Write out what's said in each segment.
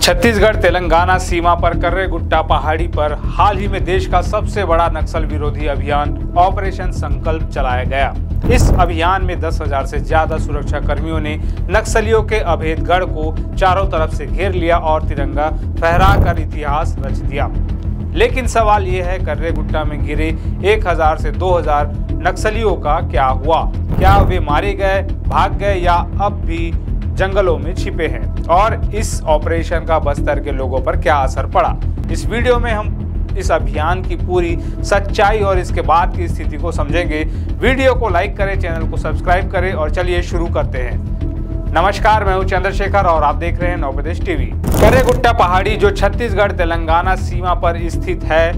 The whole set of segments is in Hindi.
छत्तीसगढ़ तेलंगाना सीमा पर कर्रेगुट्टा पहाड़ी पर हाल ही में देश का सबसे बड़ा नक्सल विरोधी अभियान ऑपरेशन संकल्प चलाया गया। इस अभियान में 10,000 से ज्यादा सुरक्षा कर्मियों ने नक्सलियों के अभेद गढ़ को चारों तरफ से घेर लिया और तिरंगा फहराकर इतिहास रच दिया। लेकिन सवाल यह है, कर्रेगुट्टा में गिरे 1,000 से 2,000 नक्सलियों का क्या हुआ? क्या वे मारे गए, भाग गए या अब भी जंगलों में छिपे हैं? और इस ऑपरेशन का बस्तर के लोगों पर क्या असर पड़ा? इस वीडियो में हम इस अभियान की पूरी सच्चाई और इसके बाद की स्थिति को समझेंगे। वीडियो को लाइक करें, चैनल को सब्सक्राइब करें और चलिए शुरू करते हैं। नमस्कार, मैं हूं चंद्रशेखर और आप देख रहे हैं नवप्रदेश टीवी। कर्रेगुट्टा पहाड़ी जो छत्तीसगढ़ तेलंगाना सीमा पर स्थित है,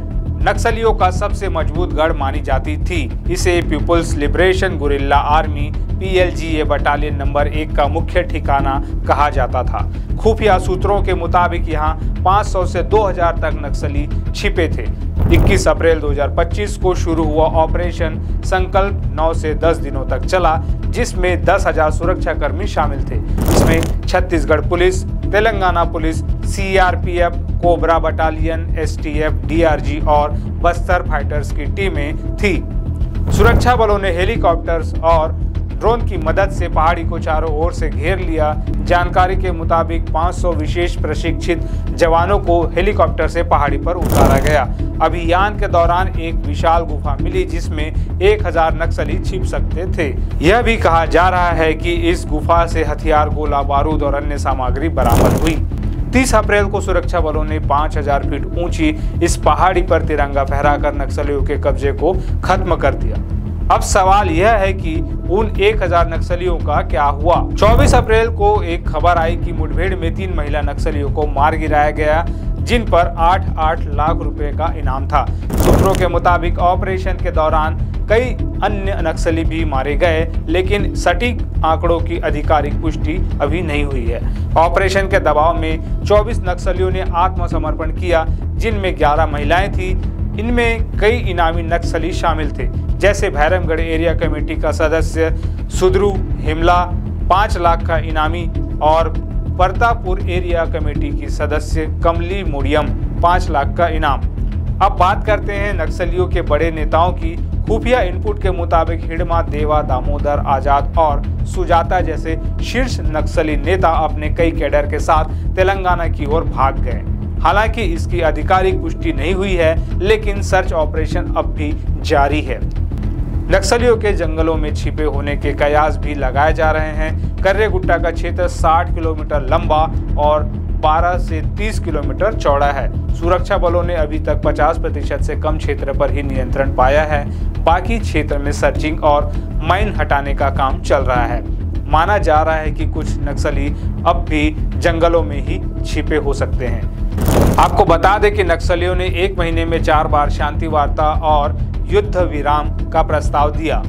नक्सलियों का सबसे मजबूत गढ़ मानी जाती थी। इसे People's Liberation Guerrilla Army PLGA battalion number 1 का मुख्य ठिकाना कहा जाता था। खुफिया सूत्रों के मुताबिक यहाँ 500 से 2,000 तक नक्सली छिपे थे। 21 अप्रैल 2025 को शुरू हुआ ऑपरेशन संकल्प 9 से 10 दिनों तक चला, जिसमें 10,000 सुरक्षा कर्मी शामिल थे। इसमें Chhattisgarh police, Telangana police, CRPF, cobra battalion, STF, DRG और बस्तर फाइटर्स की टीमें थी। सुरक्षा बलों ने हेलीकॉप्टर्स और ड्रोन की मदद से पहाड़ी को चारों ओर से घेर लिया। जानकारी के मुताबिक 500 विशेष प्रशिक्षित जवानों को हेलीकॉप्टर से पहाड़ी पर उतारा गया। अभियान के दौरान एक विशाल गुफा मिली जिसमें 1,000 नक्सली छिप सकते थे। यह भी कहा जा रहा है कि इस गुफा से हथियार, गोला बारूद और अन्य सामग्री बरामद हुई। 30 अप्रैल को सुरक्षा बलों ने 5,000 फीट ऊंची इस पहाड़ी पर तिरंगा फहराकर नक्सलियों के कब्जे को खत्म कर दिया। अब सवाल यह है कि उन 1,000 नक्सलियों का क्या हुआ? 24 अप्रैल को एक खबर आई कि मुठभेड़ में 3 महिला नक्सलियों को मार गिराया गया, जिन पर 8-8 लाख रुपए का इनाम था। सूत्रों के मुताबिक ऑपरेशन के दौरान कई अन्य नक्सली भी मारे गए, लेकिन सटीक आंकड़ों की आधिकारिक पुष्टि अभी नहीं हुई है। ऑपरेशन के दबाव में 24 नक्सलियों ने आत्मसमर्पण किया, जिनमें 11 महिलाएं थी। इनमें कई इनामी नक्सली शामिल थे, जैसे भैरमगढ़ एरिया कमेटी का सदस्य सुद्रू हिमला 5 लाख का इनामी और परतापुर एरिया कमेटी की सदस्य कमली मुड़ियम 5 लाख का इनाम। अब बात करते हैं नक्सलियों के बड़े नेताओं की। खुफिया इनपुट के मुताबिक हिडमा, देवा, दामोदर, आजाद और सुजाता जैसे शीर्ष नक्सली नेता अपने कई कैडर के साथ तेलंगाना की ओर भाग गए। हालांकि इसकी आधिकारिक पुष्टि नहीं हुई है, लेकिन सर्च ऑपरेशन अब भी जारी है। नक्सलियों के जंगलों में छिपे होने के कयास भी लगाए जा रहे हैं। कर्रेगुट्टा का क्षेत्र 60 किलोमीटर लंबा और 12 से 30 किलोमीटर चौड़ा है। सुरक्षा बलों ने अभी तक 50% से कम क्षेत्र पर ही नियंत्रण पाया है। बाकी क्षेत्र में सर्चिंग और माइन हटाने का काम चल रहा है। माना जा रहा है कि कुछ नक्सली अब भी जंगलों में ही छिपे हो सकते हैं। आपको बता दें कि नक्सलियों ने 1 महीने में 4 बार शांति वार्ता और युद्ध विराम का प्रस्ताव दिया।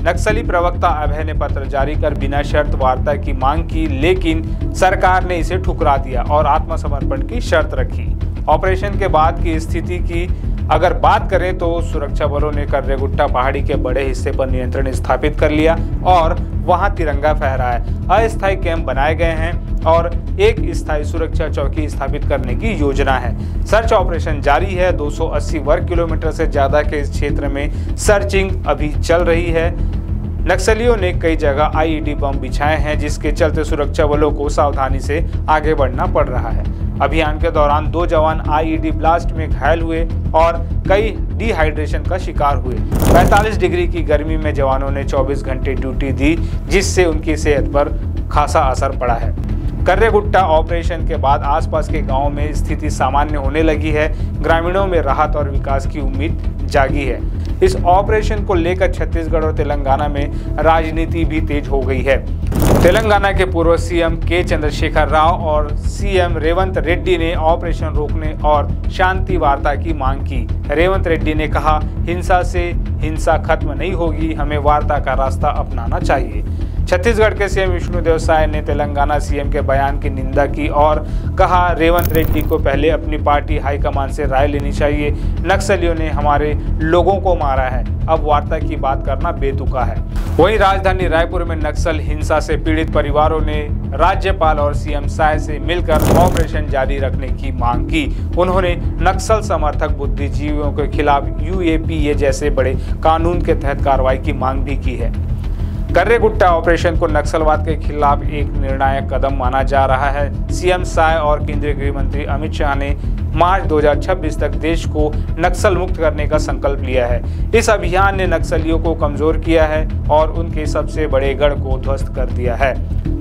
नक्सली प्रवक्ता अभय ने पत्र जारी कर बिना शर्त वार्ता की मांग की, लेकिन सरकार ने इसे ठुकरा दिया और आत्मसमर्पण की शर्त रखी। ऑपरेशन के बाद की स्थिति की अगर बात करें तो सुरक्षा बलों ने कर्रेगुट्टा पहाड़ी के बड़े हिस्से पर नियंत्रण स्थापित कर लिया और वहां तिरंगा फहराया। अस्थायी कैंप बनाए गए हैं और एक स्थायी सुरक्षा चौकी स्थापित करने की योजना है। सर्च ऑपरेशन जारी है। 280 वर्ग किलोमीटर से ज्यादा के इस क्षेत्र में सर्चिंग अभी चल रही है। नक्सलियों ने कई जगह IED बम बिछाए हैं, जिसके चलते सुरक्षा बलों को सावधानी से आगे बढ़ना पड़ रहा है। अभियान के दौरान 2 जवान IED ब्लास्ट में घायल हुए और कई डिहाइड्रेशन का शिकार हुए। 45 डिग्री की गर्मी में जवानों ने 24 घंटे ड्यूटी दी, जिससे उनकी सेहत पर खासा असर पड़ा है। कर्रेगुट्टा ऑपरेशन के बाद आसपास के गांवों में स्थिति सामान्य होने लगी है। ग्रामीणों में राहत और विकास की उम्मीद जागी है। इस ऑपरेशन को लेकर छत्तीसगढ़ और तेलंगाना में राजनीति भी तेज हो गई है। तेलंगाना के पूर्व CM के चंद्रशेखर राव और CM रेवंत रेड्डी ने ऑपरेशन रोकने और शांति वार्ता की मांग की। रेवंत रेड्डी ने कहा, हिंसा से हिंसा खत्म नहीं होगी, हमें वार्ता का रास्ता अपनाना चाहिए। छत्तीसगढ़ के सीएम विष्णुदेव साय ने तेलंगाना सीएम के बयान की निंदा की और कहा, रेवंत रेड्डी को पहले अपनी पार्टी हाईकमान से राय लेनी चाहिए। नक्सलियों ने हमारे लोगों को मारा है, अब वार्ता की बात करना बेतुका है। वहीं राजधानी रायपुर में नक्सल हिंसा से पीड़ित परिवारों ने राज्यपाल और सीएम साय से मिलकर ऑपरेशन जारी रखने की मांग की। उन्होंने नक्सल समर्थक बुद्धिजीवियों के खिलाफ UAPA जैसे बड़े कानून के तहत कार्रवाई की मांग भी की है। कर्रेगुट्टा ऑपरेशन को नक्सलवाद के खिलाफ एक निर्णायक कदम माना जा रहा है। सीएम साय और केंद्रीय गृह मंत्री अमित शाह ने मार्च 2026 तक देश को नक्सल मुक्त करने का संकल्प लिया है। इस अभियान ने नक्सलियों को कमजोर किया है और उनके सबसे बड़े गढ़ को ध्वस्त कर दिया है,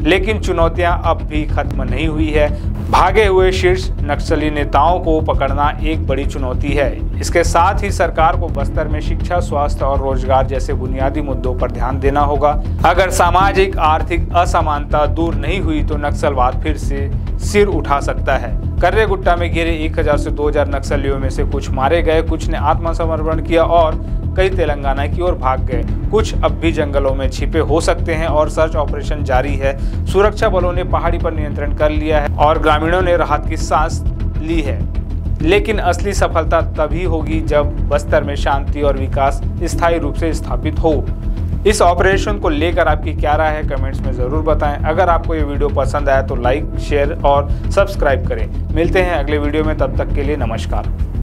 लेकिन चुनौतियां अब भी खत्म नहीं हुई है। भागे हुए शीर्ष नक्सली नेताओं को पकड़ना एक बड़ी चुनौती है। इसके साथ ही सरकार को बस्तर में शिक्षा, स्वास्थ्य और रोजगार जैसे बुनियादी मुद्दों पर ध्यान देना होगा। अगर सामाजिक आर्थिक असमानता दूर नहीं हुई तो नक्सलवाद फिर से सिर उठा सकता है। कर्रेगुट्टा में घिरे 1000 से 2000 नक्सलियों में से कुछ मारे गए, कुछ ने आत्मसमर्पण किया और कई तेलंगाना की ओर भाग गए। कुछ अब भी जंगलों में छिपे हो सकते हैं और सर्च ऑपरेशन जारी है। सुरक्षा बलों ने पहाड़ी पर नियंत्रण कर लिया है और ग्रामीणों ने राहत की सांस ली है, लेकिन असली सफलता तभी होगी जब बस्तर में शांति और विकास स्थायी रूप से स्थापित हो। इस ऑपरेशन को लेकर आपकी क्या राय है, कमेंट्स में जरूर बताएं। अगर आपको ये वीडियो पसंद आया तो लाइक, शेयर और सब्सक्राइब करें। मिलते हैं अगले वीडियो में, तब तक के लिए नमस्कार।